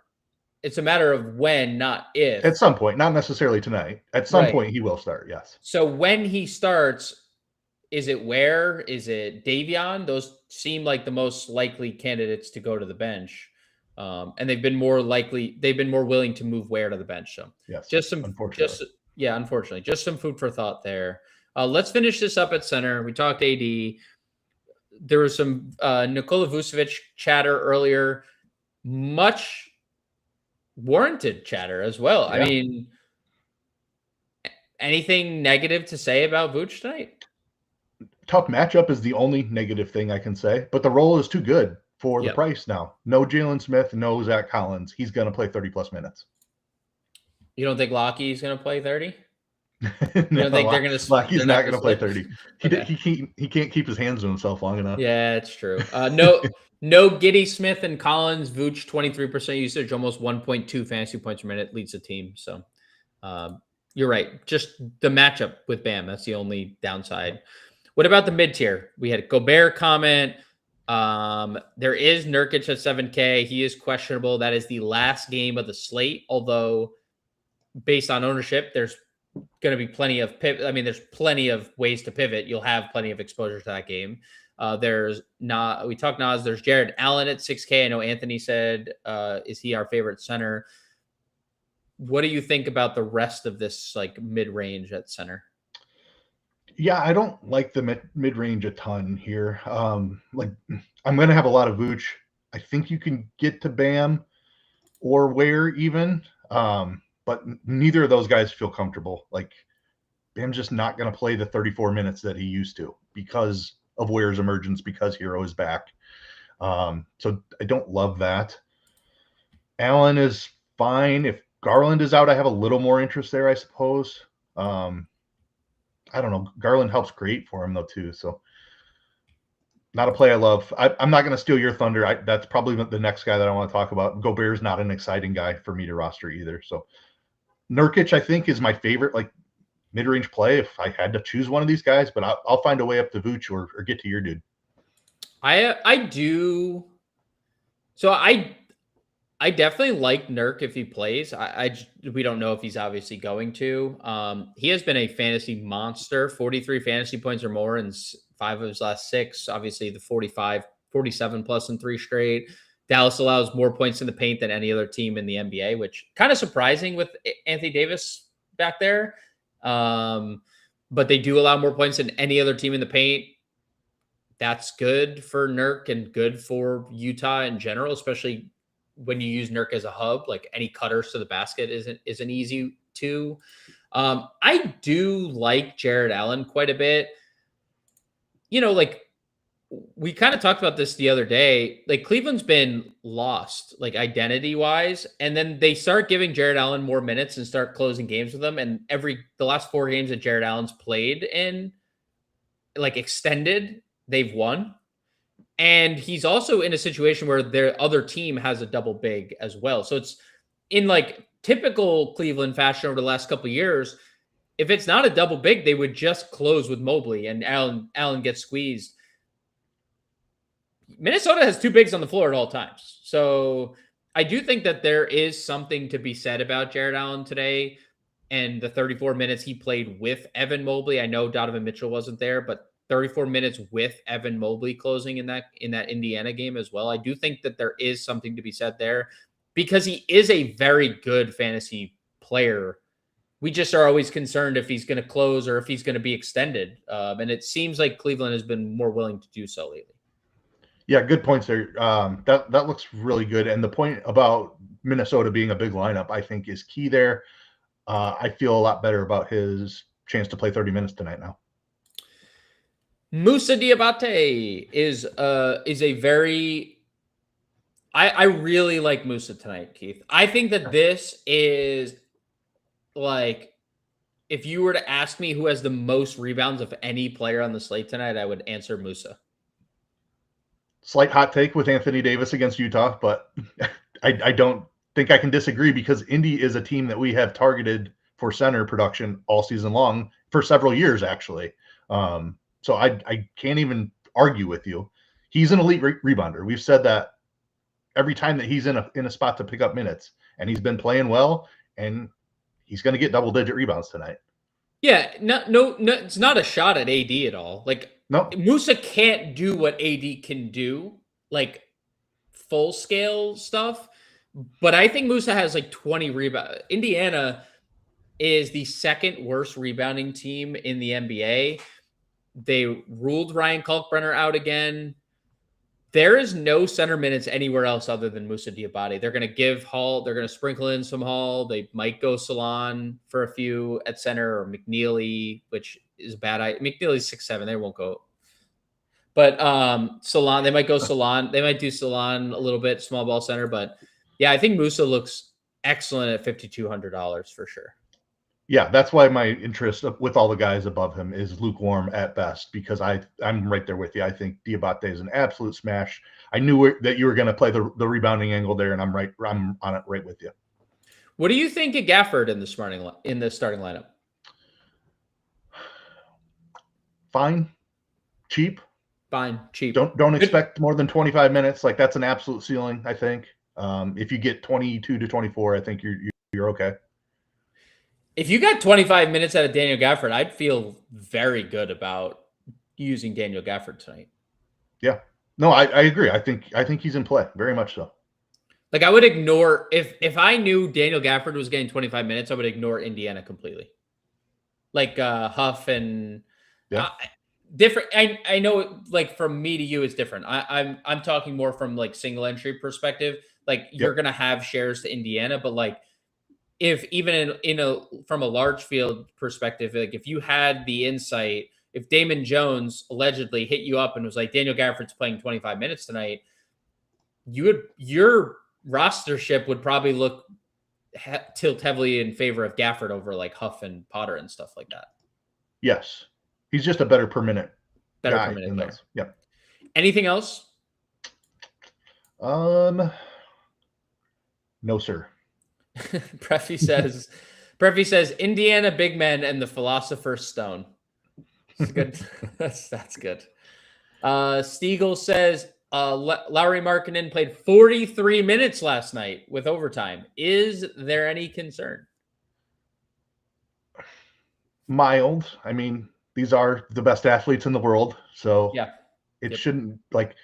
It's a matter of when, not if. At some point, not necessarily tonight. At some point, he will start, yes. So when he starts, is it Ware? Is it Davion? Those seem like the most likely candidates to go to the bench. And they've been more willing to move Ware to the bench. So yes, unfortunately, just some food for thought there. Let's finish this up at center. We talked AD. There was some Nikola Vucevic chatter earlier. Much warranted chatter as well. Yeah. I mean, anything negative to say about Vooch tonight? Tough matchup is the only negative thing I can say, but the role is too good for the price now. No Jalen Smith, no Zach Collins. He's going to play 30-plus minutes. You don't think Lockie's going to play 30? You don't think they're going to? Lockie's not going to play 30. Okay. He can't keep his hands to himself long enough. Yeah, it's true. No Giddy, Smith, and Collins. Vooch 23% usage, almost 1.2 fantasy points per minute, leads the team. So you're right. Just the matchup with Bam. That's the only downside. What about the mid tier? We had Gobert comment. There is Nurkic at 7K. He is questionable. That is the last game of the slate. Although, based on ownership, there's going to be plenty of pivot. I mean, there's plenty of ways to pivot. You'll have plenty of exposure to that game. There's not. We talked Nas. There's Jared Allen at 6K. I know Anthony said, "Is he our favorite center?" What do you think about the rest of this like mid range at center? Yeah, I don't like the mid range a ton here. Like I'm going to have a lot of Vooch. I think you can get to Bam or Ware even, but neither of those guys feel comfortable. Like Bam's just not going to play the 34 minutes that he used to because of Ware's emergence, because Hero is back. So I don't love that. Allen is fine. If Garland is out, I have a little more interest there, I suppose. I don't know. Garland helps create for him though too. So not a play I love. I'm not going to steal your thunder. That's probably the next guy that I want to talk about. Gobert's not an exciting guy for me to roster either. So Nurkic, I think, is my favorite like mid-range play if I had to choose one of these guys. But I'll find a way up to Vooch or get to your dude. I do. So I definitely like Nurk if he plays. We don't know if he's obviously going to. He has been a fantasy monster, 43 fantasy points or more in 5 of his last 6. Obviously, the 47 plus in 3 straight. Dallas allows more points in the paint than any other team in the NBA, which kind of surprising with Anthony Davis back there. But they do allow more points than any other team in the paint. That's good for Nurk and good for Utah in general, especially when you use Nurk as a hub. Like any cutters to the basket isn't easy to. I do like Jared Allen quite a bit. You know, like we kind of talked about this the other day. Like Cleveland's been lost, like identity wise, and then they start giving Jared Allen more minutes and start closing games with them. And the last 4 games that Jared Allen's played in, like extended, they've won. And he's also in a situation where their other team has a double big as well. So it's in like typical Cleveland fashion over the last couple of years. If it's not a double big, they would just close with Mobley and Allen gets squeezed. Minnesota has 2 bigs on the floor at all times. So I do think that there is something to be said about Jared Allen today and the 34 minutes he played with Evan Mobley. I know Donovan Mitchell wasn't there, but 34 minutes with Evan Mobley closing in that Indiana game as well. I do think that there is something to be said there because he is a very good fantasy player. We just are always concerned if he's going to close or if he's going to be extended. And it seems like Cleveland has been more willing to do so lately. Yeah, good points there. That looks really good. And the point about Minnesota being a big lineup, I think, is key there. I feel a lot better about his chance to play 30 minutes tonight now. Moussa Diabate is a very I really like Moussa tonight, Keith. I think that this is like if you were to ask me who has the most rebounds of any player on the slate tonight, I would answer Moussa. Slight hot take with Anthony Davis against Utah, but I don't think I can disagree because Indy is a team that we have targeted for center production all season long for several years, actually. So I can't even argue with you. He's an elite rebounder. We've said that every time that he's in a spot to pick up minutes, and he's been playing well, and he's going to get double-digit rebounds tonight. Yeah, no, it's not a shot at AD at all. Like, no, Moussa can't do what AD can do, like full-scale stuff. But I think Moussa has like 20 rebounds. Indiana is the 2nd worst rebounding team in the NBA. They ruled Ryan Kalkbrenner out again. There is no center minutes anywhere else other than Moussa Diabate. They're going to give Hall. They're going to sprinkle in some Hall. They might go Salon for a few at center or McNeely, which is a bad idea. McNeely's 6'7". They won't go. But Salon, they might go Salon. They might do Salon a little bit, small ball center. But yeah, I think Moussa looks excellent at $5,200 for sure. Yeah, that's why my interest with all the guys above him is lukewarm at best, because I'm right there with you. I think Diabate is an absolute smash. I knew that you were going to play the rebounding angle there, and I'm on it right with you. What do you think of Gafford in the starting lineup? Fine, cheap. Fine, cheap. Don't expect more than 25 minutes. Like, that's an absolute ceiling, I think. If you get 22 to 24, I think you're okay. If you got 25 minutes out of Daniel Gafford, I'd feel very good about using Daniel Gafford tonight. Yeah. No, I agree. I think he's in play, very much so. Like, I would ignore if I knew Daniel Gafford was getting 25 minutes, I would ignore Indiana completely. Like Huff and different. I know, like, from me to you, it's different. I'm talking more from like single entry perspective. Like, you're gonna have shares to Indiana, but like, if even from a large field perspective, like if you had the insight, if Damon Jones allegedly hit you up and was like, Daniel Gafford's playing 25 minutes tonight, your rostership would probably tilt heavily in favor of Gafford over like Huff and Potter and stuff like that. Yes, he's just a better per minute guy player. those. Yep. Anything else? No, sir. Preffy says Indiana big men and the Philosopher's Stone. That's good. that's good. Stiegel says Lauri Markkanen played 43 minutes last night with overtime. Is there any concern? Mild. I mean, these are the best athletes in the world, so yeah, it shouldn't like.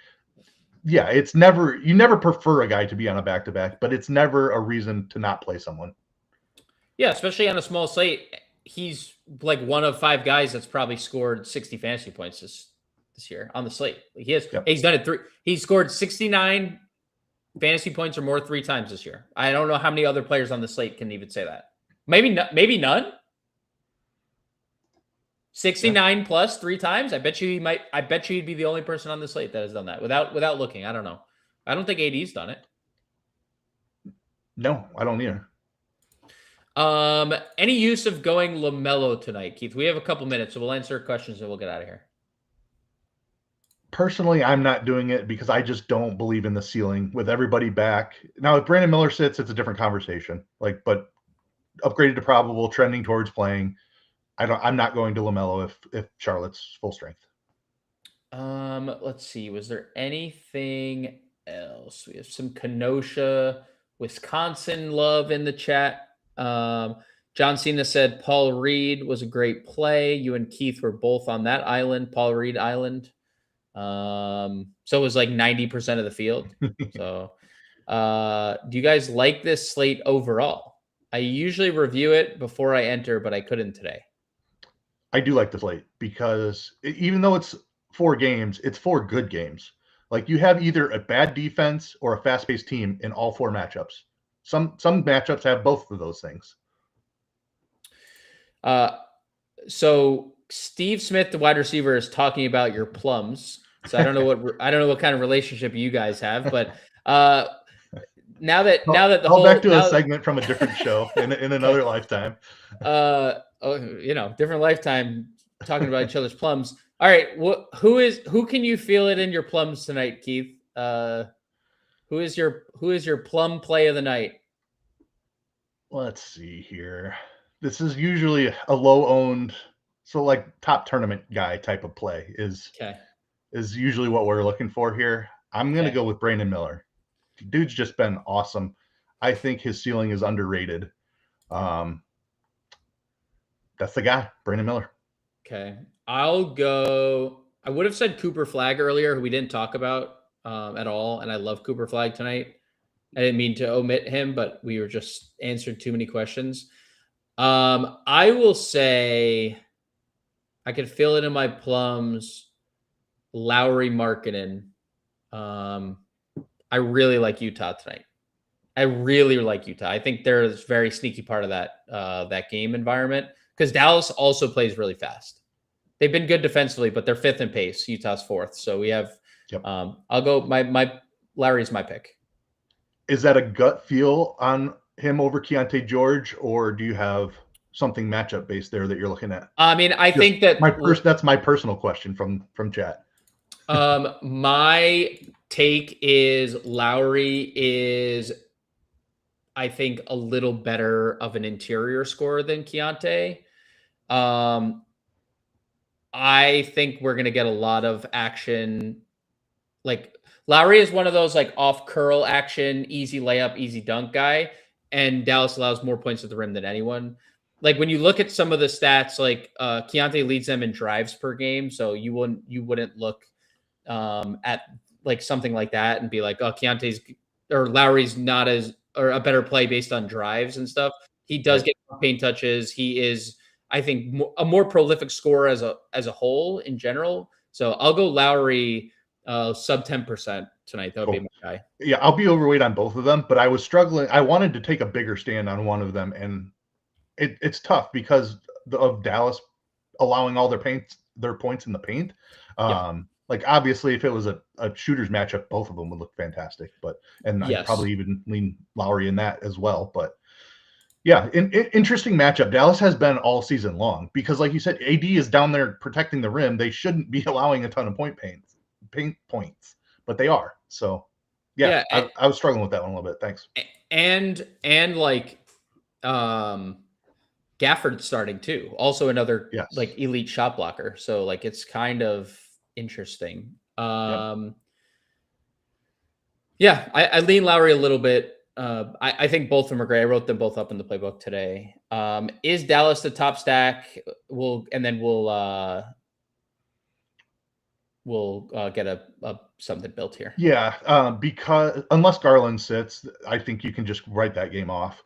Yeah, it's never, you never prefer a guy to be on a back-to-back, but it's never a reason to not play someone. Yeah, especially on a small slate. He's like one of 5 guys that's probably scored 60 fantasy points this year on the slate. Like, he's done it He's scored 69 fantasy points or more 3 times this year. I don't know how many other players on the slate can even say that. Maybe none. 69 plus 3 times. I bet you he'd be the only person on the slate that has done that without looking. I don't know. I don't think AD's done it. No, I don't either. Any use of going LaMelo tonight, Keith? We have a couple minutes, so we'll answer questions and we'll get out of here. Personally, I'm not doing it because I just don't believe in the ceiling with everybody back. Now, if Brandon Miller sits, it's a different conversation. Like, but upgraded to probable, trending towards playing. I'm not going to LaMelo if Charlotte's full strength. Let's see. Was there anything else? We have some Kenosha, Wisconsin love in the chat. John Cena said Paul Reed was a great play. You and Keith were both on that island, Paul Reed Island. So it was like 90% of the field. So, do you guys like this slate overall? I usually review it before I enter, but I couldn't today. I do like the slate because even though it's 4 games, it's 4 good games. Like, you have either a bad defense or a fast-paced team in all 4 matchups. Some matchups have both of those things. So Steve Smith, the wide receiver, is talking about your plums. So I don't know what kind of relationship you guys have, but now that the whole back to a segment from a different show in another lifetime. Different lifetime, talking about each other's plums. All right, who can you feel it in your plums tonight, Keith? Who is your plum play of the night? Let's see here. This is usually a low-owned, so like top tournament guy type of play is usually what we're looking for here. I'm going to go with Brandon Miller. Dude's just been awesome. I think his ceiling is underrated. That's the guy, Brandon Miller. Okay. I'll go. I would have said Cooper Flagg earlier, who we didn't talk about at all. And I love Cooper Flagg tonight. I didn't mean to omit him, but we were just answering too many questions. I will say I could feel it in my plums. Lauri Markkanen. I really like Utah tonight. I really like Utah. I think they're a very sneaky part of that game environment because Dallas also plays really fast. They've been good defensively, but they're 5th in pace. Utah's 4th. So we have. I'll go. My Larry's my pick. Is that a gut feel on him over Keontae George, or do you have something matchup based there that you're looking at? I mean, I think that that's my personal question from chat. My take is Lowry is, I think, a little better of an interior scorer than Keontae. I think we're going to get a lot of action. Like Lowry is one of those like off curl action, easy layup, easy dunk guy. And Dallas allows more points at the rim than anyone. Like when you look at some of the stats, like Keontae leads them in drives per game. So you wouldn't look at like something like that and be like, oh, Keontae's or Lowry's not as or a better play based on drives and stuff. He does get paint touches. He is, I think, a more prolific scorer as a whole in general. So I'll go Lowry sub 10% tonight. That would be my guy. Yeah, I'll be overweight on both of them, but I was struggling. I wanted to take a bigger stand on one of them, and it's tough because of Dallas allowing all their points in the paint. Like obviously, if it was a shooters matchup, both of them would look fantastic. I'd probably even lean Lowry in that as well. But yeah, interesting matchup. Dallas has been all season long because, like you said, AD is down there protecting the rim. They shouldn't be allowing a ton of paint points, but they are. So yeah, I was struggling with that one a little bit. Thanks. And like Gafford's starting too. Also another like elite shot blocker. So like it's kind of interesting. I lean Lowry a little bit. I think both of them are great. I wrote them both up in the playbook today. Is Dallas the top stack? We'll get a something built here. Yeah, because unless Garland sits, I think you can just write that game off.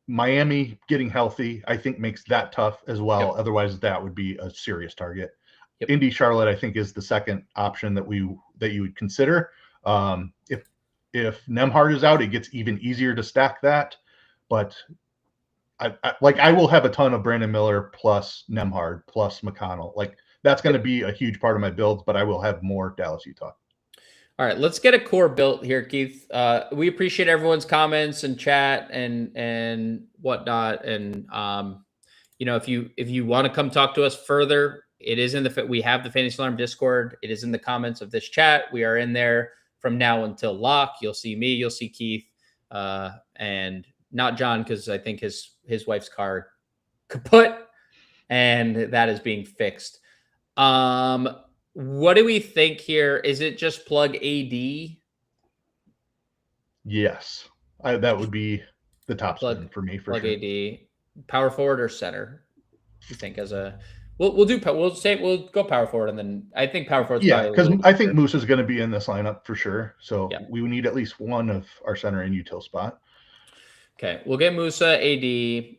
Miami getting healthy, I think, makes that tough as well. Yep. Otherwise, that would be a serious target. Yep. Indy Charlotte, I think, is the second option that you would consider. If Nembhard is out, it gets even easier to stack that. But I will have a ton of Brandon Miller plus Nembhard plus McConnell. Like that's going to be a huge part of my builds, but I will have more Dallas Utah. All right, let's get a core built here, Keith. We appreciate everyone's comments and chat and whatnot. And if you want to come talk to us further, it is we have the Fantasy Alarm Discord. It is in the comments of this chat. We are in there from now until lock. You'll see me, you'll see Keith, and not John because I think his wife's car kaput, and that is being fixed. What do we think here? Is it just plug AD? Yes, that would be the top spin for me. Plug sure. AD, power forward or center? You think we'll go power forward, and then I think power forward. Yeah, because I think Moose is going to be in this lineup for sure. So we need at least one of our center and util spot. Okay, we'll get Musa AD.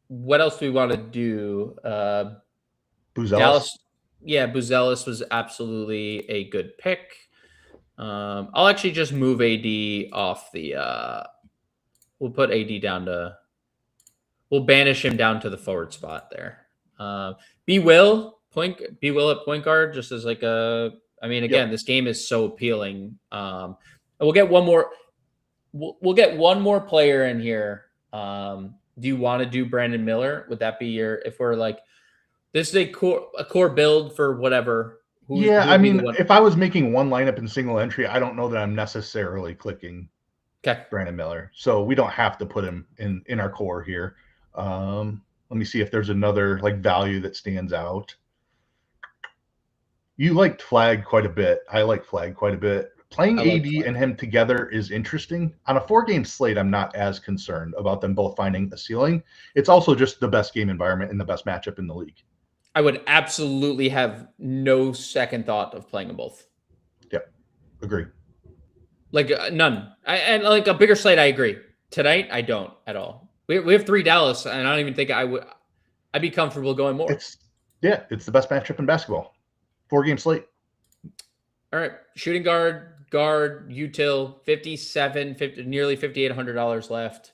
What else do we want to do? Buzelis. Dallas. Yeah, Buzelis was absolutely a good pick. I'll actually just move AD off the. We'll put AD down to. We'll banish him down to the forward spot there. Be Will at point guard, just as like a. I mean, again, this game is so appealing. We'll get one more. We'll get one more player in here. Do you want to do Brandon Miller? Would that be your? If we're like. This is a core build for whatever. I mean, if I was making one lineup in single entry, I don't know that I'm necessarily clicking Brandon Miller. So we don't have to put him in our core here. Let me see if there's another like value that stands out. You liked Flag quite a bit. I like Flag quite a bit. Playing AD and him together is interesting. On a 4-game slate, I'm not as concerned about them both finding a ceiling. It's also just the best game environment and the best matchup in the league. I would absolutely have no second thought of playing them both. Yep, agree. Like none. And like a bigger slate, I agree. Tonight, I don't at all. We have 3 Dallas, and I don't even think I'd be comfortable going more. It's the best matchup in basketball. 4-game slate. All right, shooting guard, util, nearly $5,800 left.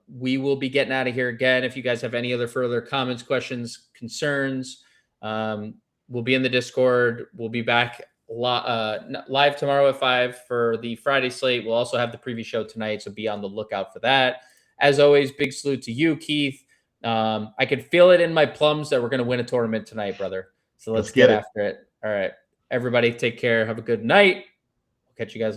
We will be getting out of here again. If you guys have any other further comments, questions, concerns, we'll be in the Discord. We'll be back live tomorrow at 5 for the Friday slate. We'll also have the preview show tonight, so be on the lookout for that. As always, big salute to you, Keith. I can feel it in my plums that we're going to win a tournament tonight, brother. So let's get after it. All right. Everybody take care. Have a good night. Catch you guys